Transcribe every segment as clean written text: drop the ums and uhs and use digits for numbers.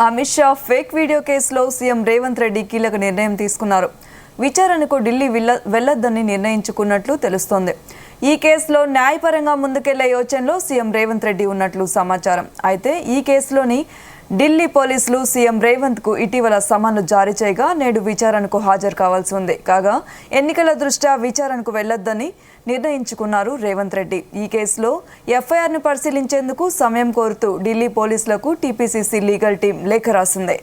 Amit Shah fake video కేసులో CM Revanth Reddy కీలక నిర్ణయం తీసుకున్నారు. విచారణకు ఢిల్లీ వెళ్లొద్దని నిర్ణయించుకున్నట్లు తెలుస్తోంది. ఈ కేసులో న్యాయపరంగా ముందుకెళ్లే యోచనలో సీఎం రేవంత్ రెడ్డి ఉన్నట్లు సమాచారం. అయితే ఈ కేసులోని ఢిల్లీ పోలీసులు సీఎం రేవంత్కు ఇటీవల సమన్లు జారీ చేయగా నేడు విచారణకు హాజరు కావాల్సి ఉంది. కాగా ఎన్నికల దృష్ట్యా విచారణకు వెళ్లొద్దని నిర్ణయించుకున్నారు రేవంత్ రెడ్డి. ఈ కేసులో ఎఫ్ఐఆర్ను పరిశీలించేందుకు సమయం కోరుతూ ఢిల్లీ పోలీసులకు టీపీసీసీ లీగల్ టీం లేఖ రాసింది.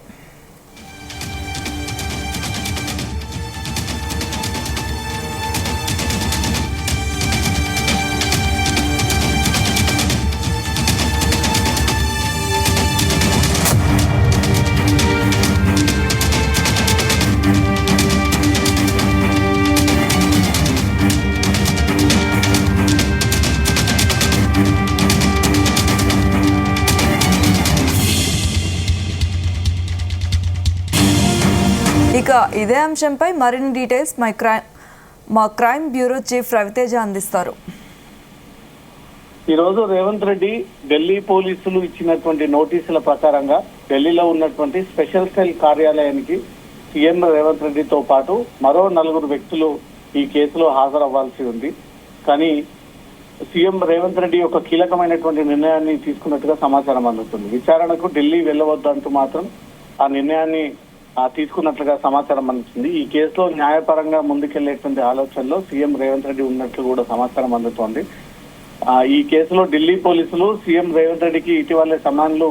ఇక ఇదే అంశంపై మరిన్ని డీటెయిల్స్ మా క్రైమ్ బ్యూరో చీఫ్ రవితేజ అందిస్తారు. ఈరోజు రేవంత్ రెడ్డి ఢిల్లీ పోలీసులు ఇచ్చినటువంటి నోటీసుల ప్రకారంగా ఢిల్లీలో ఉన్నటువంటి స్పెషల్ సెల్ కార్యాలయానికి సీఎం రేవంత్ రెడ్డితో పాటు మరో 4 వ్యక్తులు ఈ కేసులో హాజరవ్వాల్సి ఉంది. కానీ సీఎం రేవంత్ రెడ్డి ఒక కీలకమైనటువంటి నిర్ణయాన్ని తీసుకున్నట్టుగా సమాచారం అందుతుంది. విచారణకు ఢిల్లీ వెళ్ళవద్దంటూ మాత్రం ఆ నిర్ణయాన్ని తీసుకున్నట్లుగా సమాచారం అందుతుంది. ఈ కేసులో న్యాయపరంగా ముందుకెళ్లేటువంటి ఆలోచనలో సీఎం రేవంత్ రెడ్డి ఉన్నట్లు కూడా సమాచారం అందుతోంది. ఈ కేసులో ఢిల్లీ పోలీసులు సీఎం రేవంత్ రెడ్డికి ఇటీవలే సమన్లు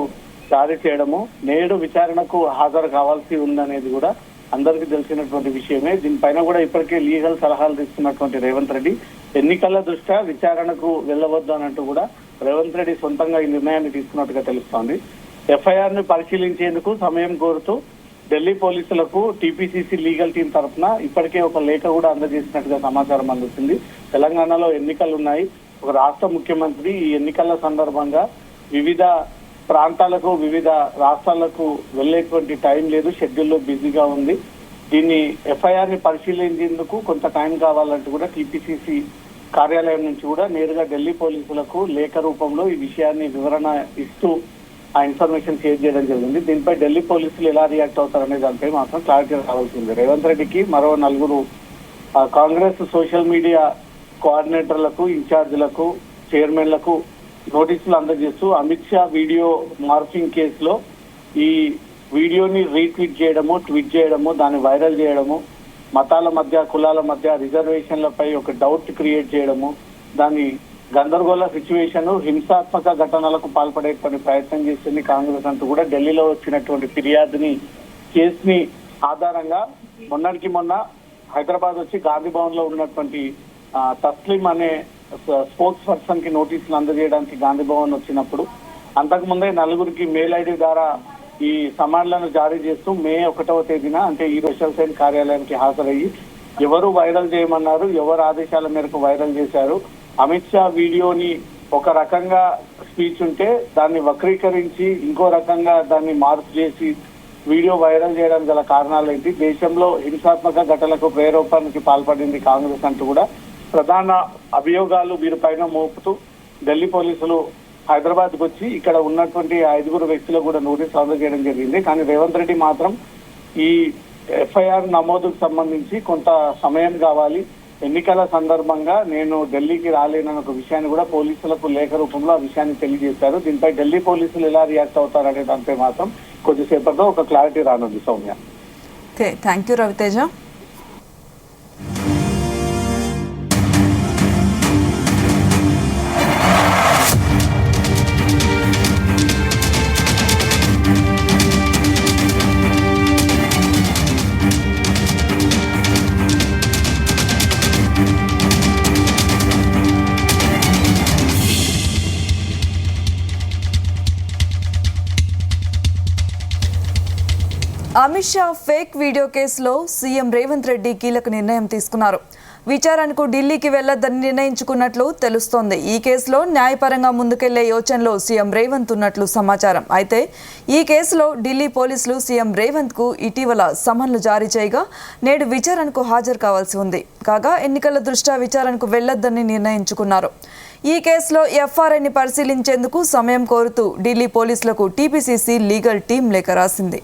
జారీ చేయడము, నేడు విచారణకు హాజరు కావాల్సి ఉందనేది కూడా అందరికీ తెలిసినటువంటి విషయమే. దీనిపైన కూడా ఇప్పటికే లీగల్ సలహాలు తీసుకున్నటువంటి రేవంత్ రెడ్డి ఎన్నికల దృష్ట్యా విచారణకు వెళ్ళవద్దు అన్నట్టు కూడా రేవంత్ రెడ్డి సొంతంగా ఈ నిర్ణయాన్ని తీసుకున్నట్టుగా తెలుస్తోంది. ఎఫ్ఐఆర్ ను పరిశీలించేందుకు సమయం కోరుతూ ఢిల్లీ పోలీసులకు టీపీసీసీ లీగల్ టీం తరఫున ఇప్పటికే ఒక లేఖ కూడా అందజేసినట్టుగా సమాచారం అందుతుంది. తెలంగాణలో ఎన్నికలు ఉన్నాయి. ఒక రాష్ట్ర ముఖ్యమంత్రి ఈ ఎన్నికల సందర్భంగా వివిధ ప్రాంతాలకు వివిధ రాష్ట్రాలకు వెళ్లేటువంటి టైం లేదు, షెడ్యూల్లో బిజీగా ఉంది. దీన్ని ఎఫ్ఐఆర్ ని పరిశీలించేందుకు కొంత టైం కావాలంటూ కూడా టీపీసీసీ కార్యాలయం నుంచి కూడా నేరుగా ఢిల్లీ పోలీసులకు లేఖ రూపంలో ఈ విషయాన్ని వివరణ ఇస్తూ ఆ ఇన్ఫర్మేషన్ షేర్ చేయడం జరిగింది. దీనిపై ఢిల్లీ పోలీసులు ఎలా రియాక్ట్ అవుతారనే దానిపై మాత్రం క్లారిటీ రావాల్సింది. రేవంత్ రెడ్డికి మరో 4 కాంగ్రెస్ సోషల్ మీడియా కోఆర్డినేటర్లకు, ఇన్ఛార్జీలకు, చైర్మన్లకు నోటీసులు అందజేస్తూ అమిత్ షా వీడియో మార్ఫింగ్ కేసులో ఈ వీడియోని రీట్వీట్ చేయడము, ట్వీట్ చేయడము, దాన్ని వైరల్ చేయడము, మతాల మధ్య, కులాల మధ్య రిజర్వేషన్లపై ఒక డౌట్ క్రియేట్ చేయడము, దాన్ని గందరగోళ సిచ్యువేషన్, హింసాత్మక ఘటనలకు పాల్పడేటువంటి ప్రయత్నం చేసింది కాంగ్రెస్ అంటూ కూడా ఢిల్లీలో వచ్చినటువంటి ఫిర్యాదుని, కేసుని ఆధారంగా మొన్నటికి మొన్న హైదరాబాద్ వచ్చి గాంధీ భవన్ లో ఉన్నటువంటి తస్లిం అనే స్పోక్స్ పర్సన్ కి నోటీసులు అందజేయడానికి గాంధీ భవన్ వచ్చినప్పుడు అంతకుముందే 4 మెయిల్ ఐడి ద్వారా ఈ సమన్లను జారీ చేస్తూ మే 1వ తేదీన అంటే ఈ స్పెషల్ సెల్ కార్యాలయానికి హాజరయ్యి ఎవరు వైరల్ చేయమన్నారు, ఎవరు ఆదేశాల మేరకు వైరల్ చేశారు, అమిత్ షా వీడియోని ఒక రకంగా స్పీచ్ ఉంటే దాన్ని వక్రీకరించి ఇంకో రకంగా దాన్ని మార్పు చేసి వీడియో వైరల్ చేయడానికి గల కారణాలు ఏంటి, దేశంలో హింసాత్మక ఘటనలకు ప్రేరేపణకి పాల్పడింది కాంగ్రెస్ అంటూ కూడా ప్రధాన అభియోగాలు వీరిపైన మోపుతూ ఢిల్లీ పోలీసులు హైదరాబాద్కు వచ్చి ఇక్కడ ఉన్నటువంటి 5 వ్యక్తులు కూడా నోటీస్ అందజేయడం జరిగింది. కానీ రేవంత్ రెడ్డి మాత్రం ఈ ఎఫ్ఐఆర్ నమోదుకు సంబంధించి కొంత సమయం కావాలి, ఎన్నికల సందర్భంగా నేను ఢిల్లీకి రాలేనన్న ఒక విషయాన్ని కూడా పోలీసులకు లేఖ రూపంలో ఆ విషయాన్ని తెలియజేశారు. దీనిపై ఢిల్లీ పోలీసులు ఎలా రియాక్ట్ అవుతారనే దానిపై మాత్రం కొద్దిసేపట్లో ఒక క్లారిటీ రానుంది. Soumya. Okay, thank you Raviteja. Amit Shah fake video కేసులో సీఎం రేవంత్ రెడ్డి కీలక నిర్ణయం తీసుకున్నారు. విచారణకు ఢిల్లీకి వెళ్లొద్దని నిర్ణయించుకున్నట్లు తెలుస్తోంది. ఈ కేసులో న్యాయపరంగా ముందుకెళ్లే యోచనలో సీఎం రేవంత్ ఉన్నట్లు సమాచారం. అయితే ఈ కేసులో ఢిల్లీ పోలీసులు సీఎం రేవంత్ కు ఇటీవల సమన్లు జారీ చేయగా నేడు విచారణకు హాజరు కావాల్సి ఉంది. కాగా ఎన్నికల దృష్ట్యా విచారణకు వెళ్లొద్దని నిర్ణయించుకున్నారు. ఈ కేసులో ఎఫ్ఐఆర్ని పరిశీలించేందుకు సమయం కోరుతూ ఢిల్లీ పోలీసులకు టీపీసీసీ లీగల్ టీం లేఖ రాసింది.